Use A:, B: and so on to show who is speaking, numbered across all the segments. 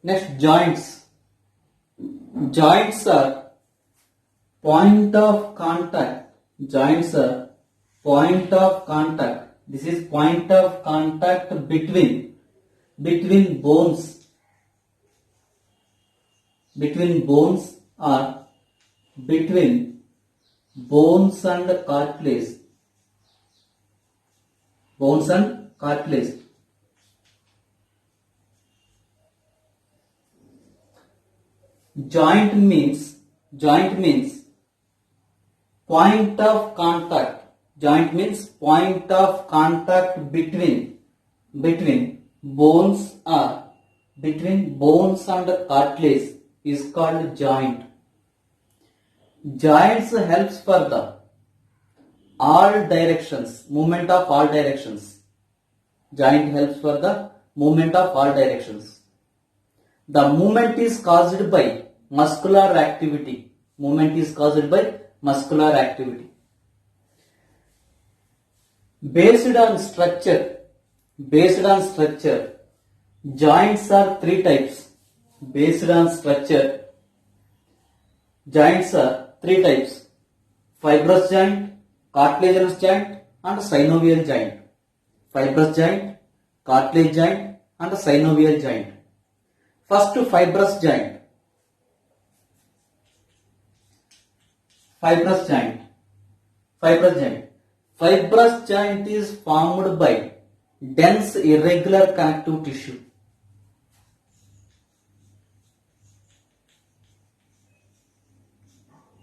A: Next, joints. Joints are point of contact. Joints are point of contact. This is point of contact between bones. Between bones or between bones and cartilage. Bones and cartilage. Joint means point of contact. Joint means point of contact between bones or between bones and cartilage is called joint. Joints helps for the all directions, movement of all directions. Joint helps for the movement of all directions. The movement is caused by muscular activity. Movement is caused by muscular activity. Based on structure, joints are three types. Based on structure, joints are three types: fibrous joint, cartilaginous joint, and synovial joint. Fibrous joint, cartilage joint, and synovial joint. First, fibrous joint. Fibrous joint. Fibrous joint is formed by dense irregular connective tissue.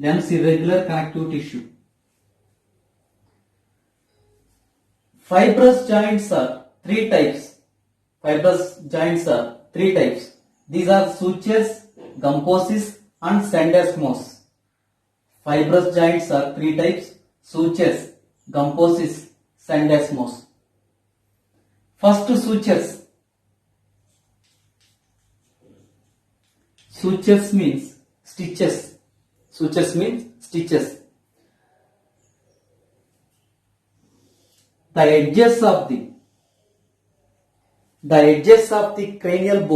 A: Dense irregular connective tissue. Fibrous joints are three types. These are sutures, gumposis, and syndesmos. Fibrous joints are three types: sutures, gumposis, syndesmos. First, sutures. Sutures means stitches. The edges of the cranial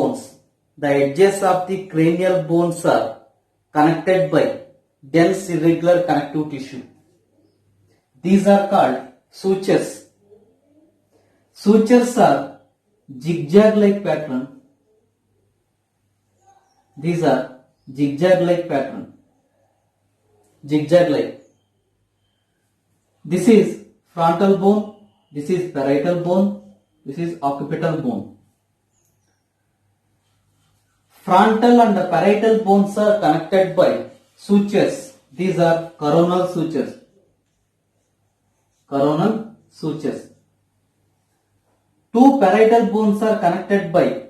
A: bones are connected by dense irregular connective tissue. These are called sutures. Sutures are zigzag-like pattern. These are zigzag-like pattern. Zigzag-like. This is frontal bone. This is parietal bone. This is occipital bone. Frontal and parietal bones are connected by sutures. These are coronal sutures. Two parietal bones are connected by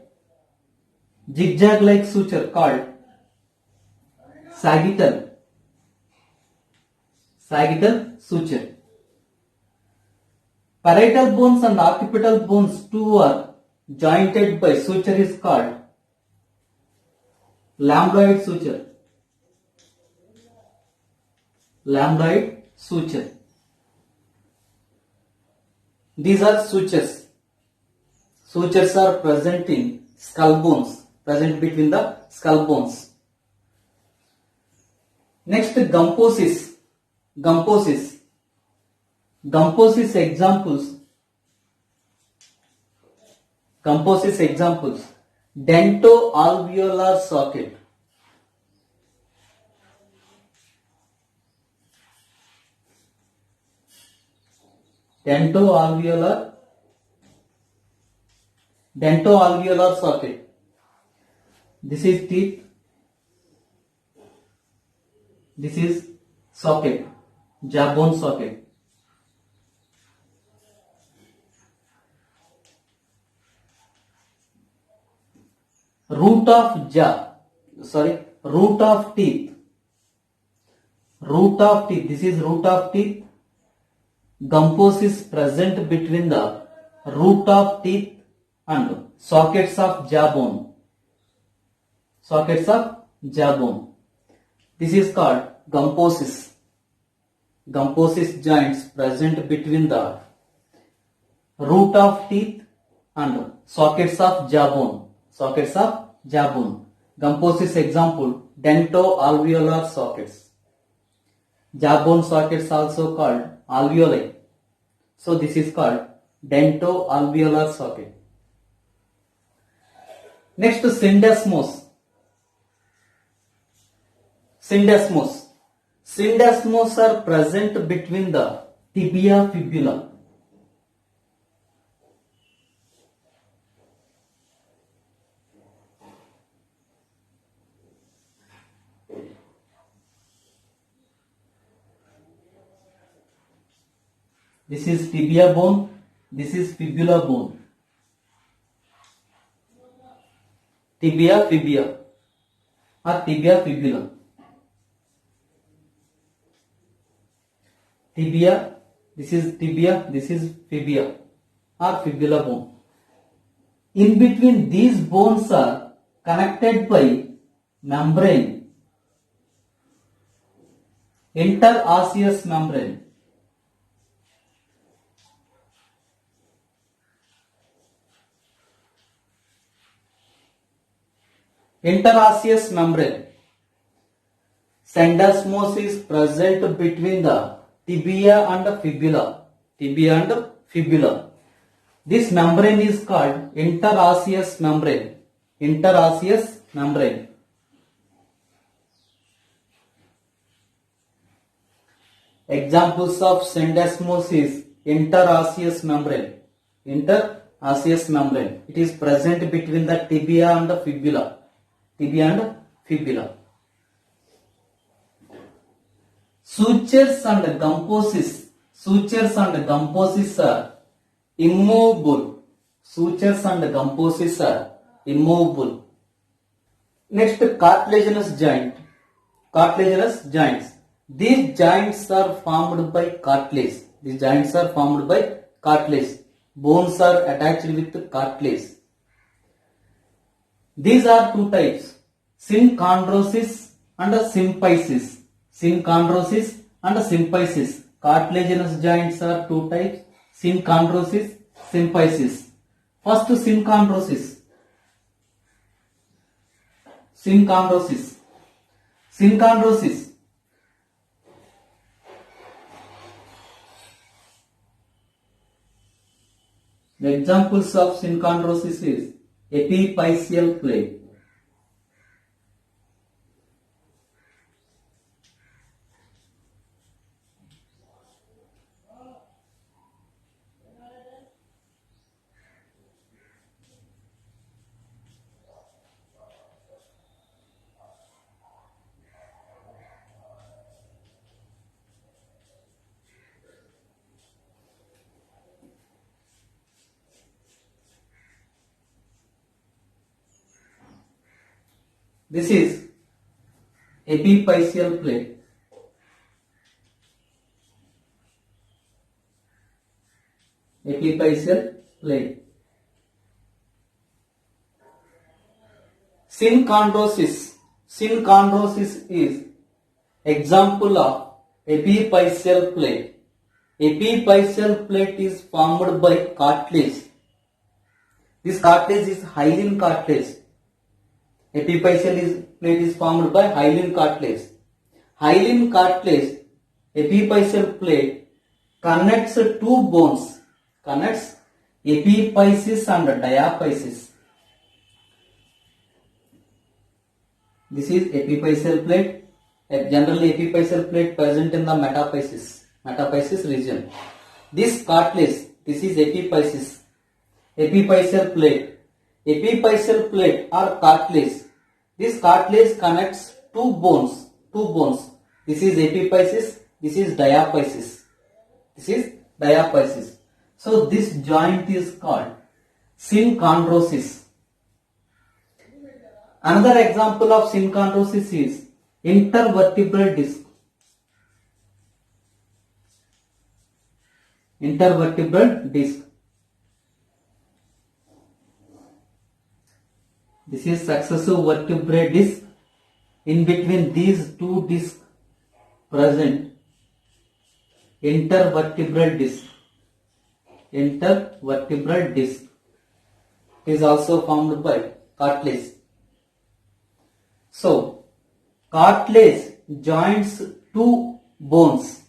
A: zigzag-like suture called sagittal suture. Parietal bones and occipital bones too are jointed by suture is called lambdoid suture. These are sutures. Sutures are present in skull bones, present between the skull bones. Next, gumposis. Gumposis examples: dento-alveolar socket, dento-alveolar socket. This is teeth. This is socket, jawbone socket. Root of teeth. This is root of teeth. Gumposis present between the root of teeth and sockets of jawbone. This is called gumposis. Gumposis joints present between the root of teeth and sockets of jawbone. jawbone. Gumposis example, dento-alveolar sockets. Jawbone sockets also called alveoli. So this is called dento-alveolar socket. Next, syndesmos. Syndesmos. Syndesmos are present between the tibia fibula. This is tibia bone, this is fibula bone. Tibia fibula or tibia fibula. Tibia, this is tibia, this is fibula or fibula bone. In between these bones are connected by membrane, interosseous membrane. Interosseous membrane. Syndesmos is present between the tibia and fibula. Tibia and fibula. This membrane is called interosseous membrane. Interosseous membrane. Examples of syndesmos is interosseous membrane. Interosseous membrane. It is present between the tibia and the fibula. Tibia and fibula. Sutures and gumposis. Sutures and gumposis are immovable. Sutures and gumposis are immovable. Next, cartilaginous joint. Cartilaginous joints. These joints are formed by cartilage. These joints are formed by cartilage. Bones are attached with cartilage. These are two types, synchondrosis and symphysis. Synchondrosis and symphysis. Cartilaginous joints are two types, synchondrosis, symphysis. First, synchondrosis. Synchondrosis. Synchondrosis. The examples of synchondrosis is epiphyseal plate. This is epiphyseal plate. Epiphyseal plate. Synchondrosis. Synchondrosis is example of epiphyseal plate. Epiphyseal plate is formed by cartilage. This cartilage is hyaline cartilage. Epiphyseal plate is formed by hyaline cartilage. Hyaline cartilage, epiphyseal plate connects two bones, connects epiphysis and diaphysis. This is epiphyseal plate. Generally, epiphyseal plate present in the metaphysis region. This cartilage, this is epiphysis. Epiphyseal plate. Epiphyseal plate or cartilage. This cartilage connects two bones. This is epiphysis. This is diaphysis. This is diaphysis. So this joint is called synchondrosis. Another example of synchondrosis is intervertebral disc. Intervertebral disc. This is successive vertebrae disc. In between these two discs present intervertebral disc. Intervertebral disc. It is also formed by cartilage. cartilage joins two bones.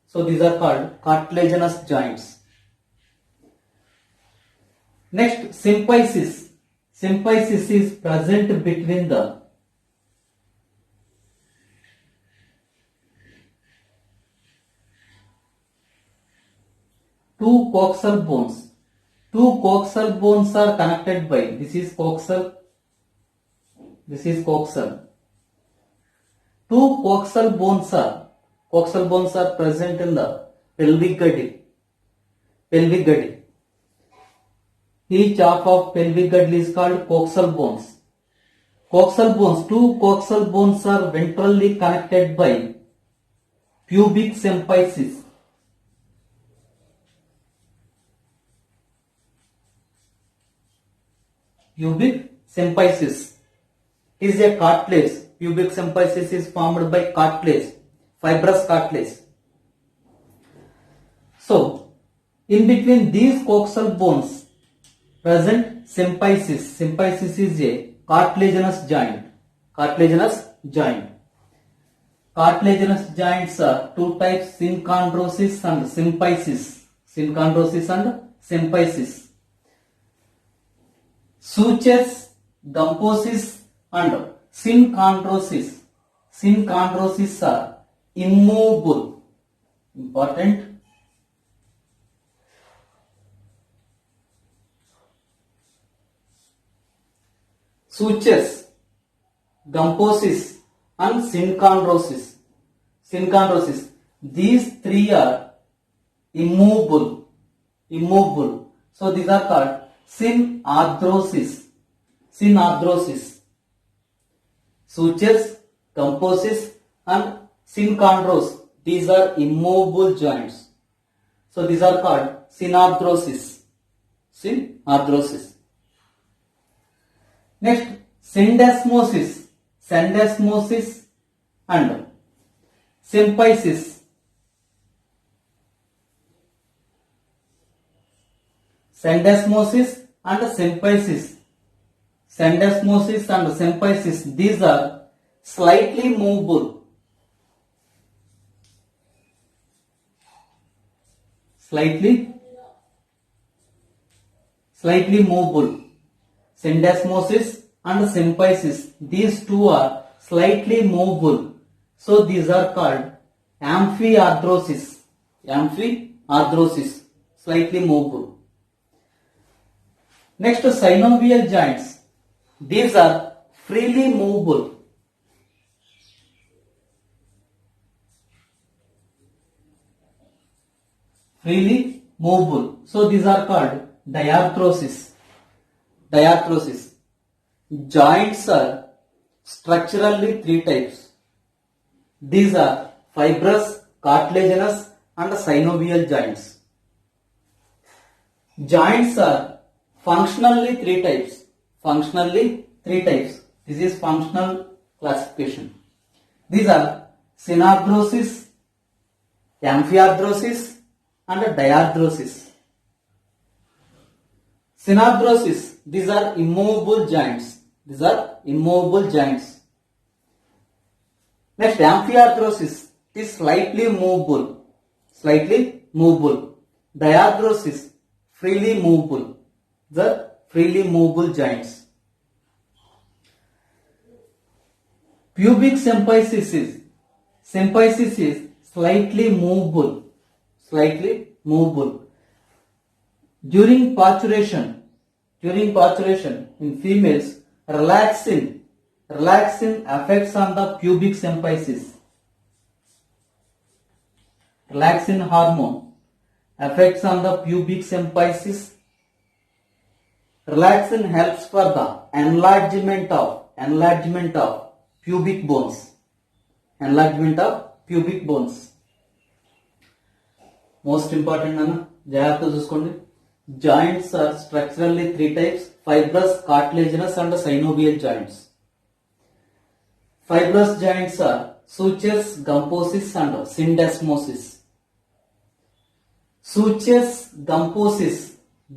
A: So these are called cartilaginous joints. Next, symphysis. Symphysis is present between the two coxal bones. Two coxal bones are connected by, this is coxal, this is coxal. Two coxal bones are present in the pelvic girdle. Pelvic girdle. Each half of pelvic girdle is called coxal bones. Coxal bones, two coxal bones are ventrally connected by pubic symphysis. Pubic symphysis is a cartilage. Pubic symphysis is formed by cartilage, fibrous cartilage. So, in between these coxal bones present symphysis. Symphysis is a cartilaginous joint. Cartilaginous joint. Cartilaginous joints are two types: synchondrosis and symphysis. Synchondrosis and symphysis. Sutures, gumposis and synchondrosis. Synchondrosis are immovable. Important. Sutures, gumposis and synchondrosis. Synchondrosis. These three are immovable. Immovable. So these are called synarthrosis. Synarthrosis. Sutures, gumposis and synchondros. These are immovable joints. So these are called synarthrosis. Synarthrosis. Next, syndesmosis. Syndesmosis and symphysis. Syndesmosis and symphysis. Syndesmosis and symphysis, these are slightly movable. Slightly movable. Syndesmosis and symphysis, these two are slightly movable. So these are called amphiarthrosis. Amphiarthrosis, slightly movable. Next, synovial joints. These are freely movable. Freely movable. So these are called diarthrosis. Diarthrosis. Joints are structurally three types. These are fibrous, cartilaginous and synovial joints. Joints are functionally three types. Functionally three types. This is functional classification. These are synarthrosis, amphiarthrosis and diarthrosis. Synarthrosis, these are immovable joints. These are immovable joints. Next, amphiarthrosis is slightly movable. Slightly movable. Diarthrosis, freely movable. The freely movable joints. Pubic symphysis is slightly movable. Slightly movable. During parturition in females, relaxin affects on the pubic symphysis. Relaxin hormone affects on the pubic symphysis. Relaxin helps for the enlargement of pubic bones. Enlargement of pubic bones. Most important Nana, జాగ్రత్త చూసుకోండి. Joints are structurally three types: fibrous, cartilaginous and synovial joints. Fibrous joints are sutures, gumposis and syndesmosis. Sutures, gumposis,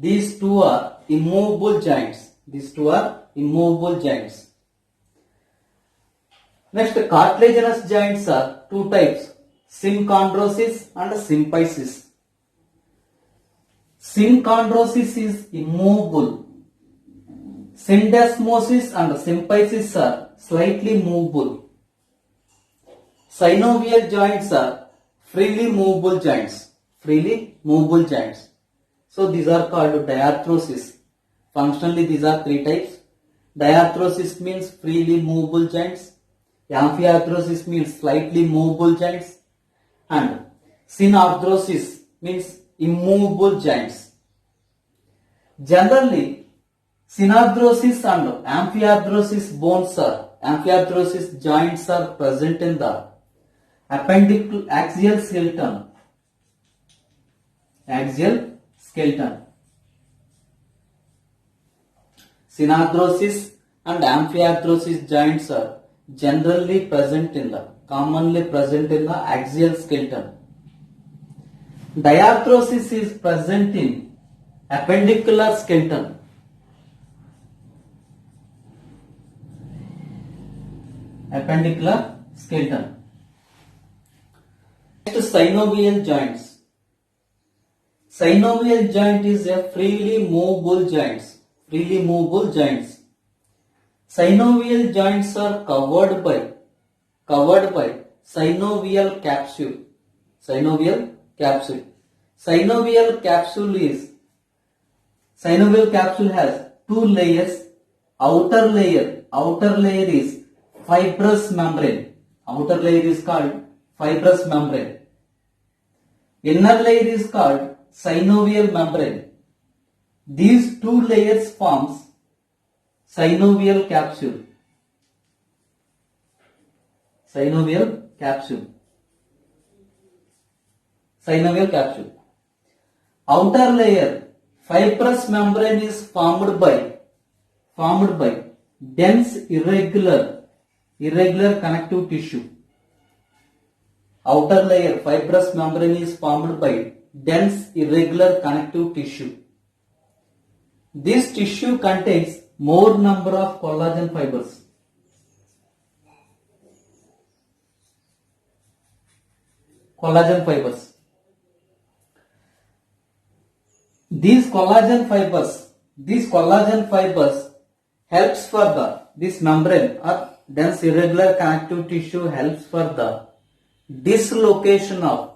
A: these two are immovable joints. These two are immovable joints. Next, cartilaginous joints are two types, synchondrosis and symphysis. Synchondrosis is immovable. Syndesmosis and symphysis are slightly movable. Synovial joints are freely movable joints. Freely movable joints. So these are called diarthrosis. Functionally these are three types. Diarthrosis means freely movable joints. Amphiarthrosis means slightly movable joints. And synarthrosis means immovable joints. Generally, synarthrosis and amphiarthrosis joints are present in the appendicular axial skeleton. Axial skeleton. Synarthrosis and amphiarthrosis joints are commonly present in the axial skeleton. Diarthrosis is present in appendicular skeleton. Appendicular skeleton. Next, synovial joints. Synovial joint is a freely movable joints. Synovial joints are covered by synovial capsule. Synovial capsule has two layers. Outer layer is fibrous membrane. Outer layer is called fibrous membrane. Inner layer is called synovial membrane. These two layers forms synovial capsule. Synovial capsule. Outer layer fibrous membrane is formed by dense irregular connective tissue. Outer layer fibrous membrane is formed by dense irregular connective tissue. This tissue contains more number of collagen fibers. These collagen fibers helps for this membrane or dense irregular connective tissue helps for the dislocation of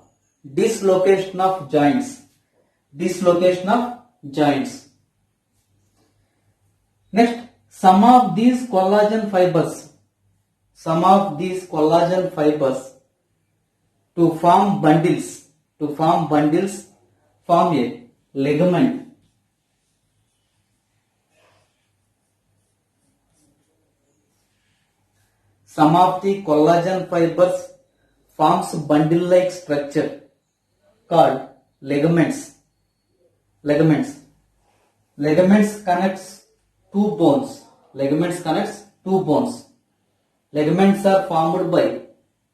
A: joints. Next, some of these collagen fibers to form bundles form a ligament. Some of the collagen fibers forms bundle-like structure called ligaments. Ligaments connects two bones. Ligaments are formed by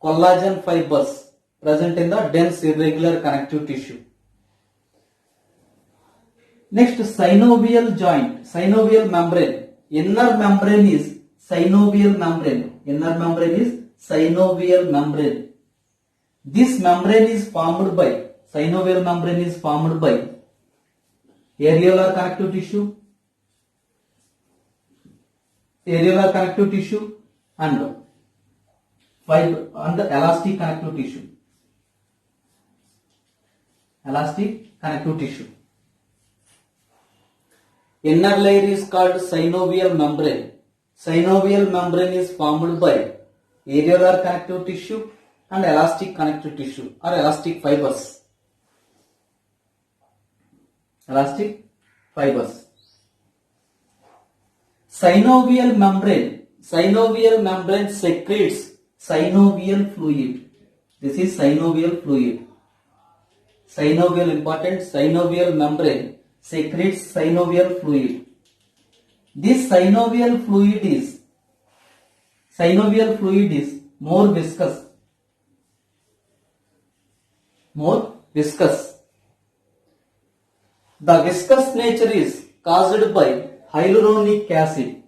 A: collagen fibers present in the dense irregular connective tissue. Next, synovial joint, synovial membrane. Inner membrane is synovial membrane. This membrane is formed by areolar connective tissue, and elastic connective tissue. Inner layer is called synovial membrane. Synovial membrane is formed by areolar connective tissue and elastic connective tissue or elastic fibers. Synovial membrane secretes synovial fluid. This is synovial fluid. Synovial membrane secretes synovial fluid. This synovial fluid is more viscous. The viscous nature is caused by hyaluronic acid.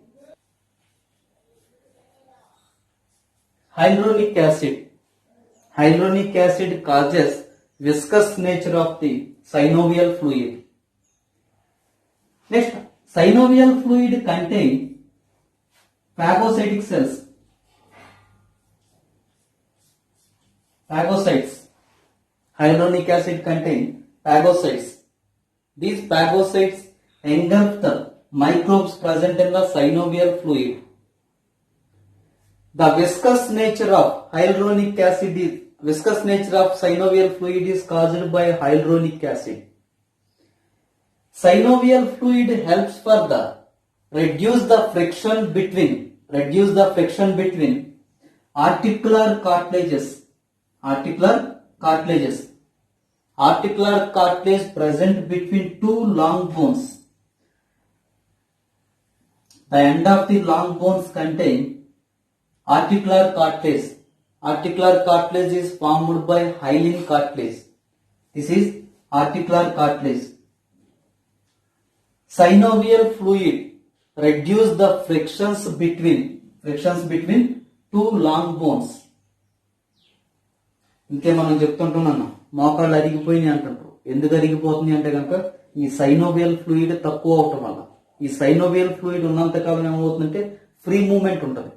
A: hyaluronic acid. Hyaluronic acid causes viscous nature of the synovial fluid. Next, synovial fluid contain phagocytic cells. Phagocytes. Hyaluronic acid contain phagocytes. These phagocytes engulf the microbes present in the synovial fluid. The viscous nature of hyaluronic acid is viscous nature of synovial fluid is caused by hyaluronic acid. Synovial fluid helps for the reduce the friction between articular cartilages. Articular cartilage present between two long bones. The end of the long bones contain articular cartilage. Articular cartilage is formed by hyaline cartilage. This is articular cartilage. Synovial fluid reduce the frictions between two long bones. ఇంకే మనం చెప్తుంటున్నాను మోకాళ్ళు అరిగిపోయినాయి అంటుంటారు. ఎందుకు అరిగిపోతుంది అంటే కనుక ఈ synovial fluid తక్కువ అవటం వల్ల. ఈ సైనోవియల్ ఫ్లూయిడ్ ఉన్నంతకాలం ఏమవుతుందంటే ఫ్రీ మూవ్మెంట్ ఉంటుంది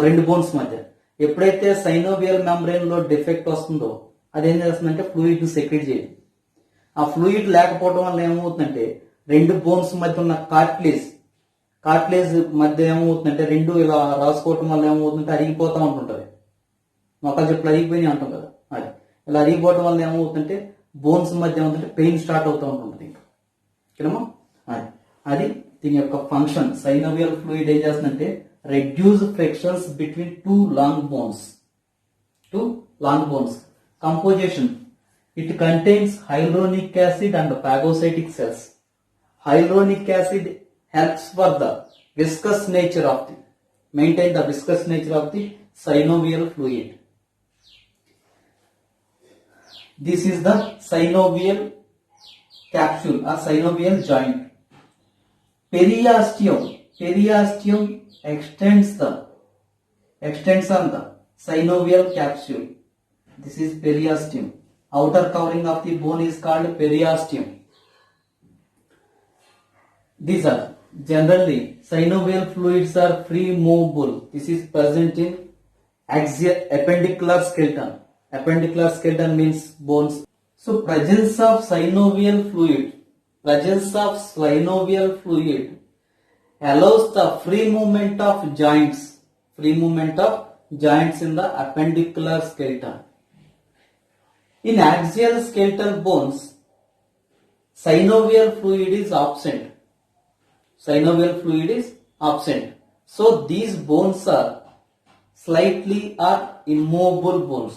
A: రెండు బోన్స్ మధ్య. ఎప్పుడైతే సైనోవియల్ మెంబ్రెయిన్ లో డిఫెక్ట్ వస్తుందో అదేం చేస్తుందంటే ఫ్లూయిడ్ సెక్రెట్ చేయదు. ఆ ఫ్లూయిడ్ లేకపోవడం వల్ల ఏమవుతుందంటే రెండు బోన్స్ మధ్య ఉన్న కార్టిలేజ్ మధ్య ఏమవుతుందంటే రెండు ఇలా రాసుకోవటం వల్ల ఏమవుతుందంటే అరిగిపోతా ఉంటుంటది. మొక్కలు చెప్పులు అరిగిపోయినాయి అంటాం కదా, అది ఇలా అరిగిపోవడం వల్ల ఏమవుతుందంటే బోన్స్ మధ్య ఏమవుతుంటే పెయిన్ స్టార్ట్ అవుతూ ఉంటుంది. ఇంకా అది దీని యొక్క ఫంక్షన్. సైనోవియల్ ఫ్లూయిడ్ ఏం చేస్తుందంటే reduce frictions between two long bones. Composition. It contains hyaluronic acid and phagocytic cells. Hyaluronic acid helps for the maintain the viscous nature of the synovial fluid. This is the synovial capsule or synovial joint. Periosteum extends on the synovial capsule. This is periosteum. Outer covering of the bone is called periosteum. These are generally synovial fluids are free movable. This is present in appendicular skeleton. Appendicular skeleton means bones. So presence of synovial fluid allows the free movement of joints in the appendicular skeleton. In axial skeletal bones, synovial fluid is absent. So these bones are slightly or immovable bones.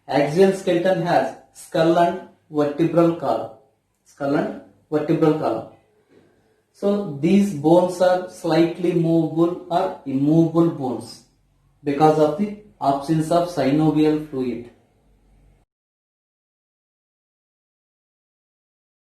A: Axial skeleton has skull and vertebral column. So these bones are slightly movable or immovable bones because of the absence of synovial fluid.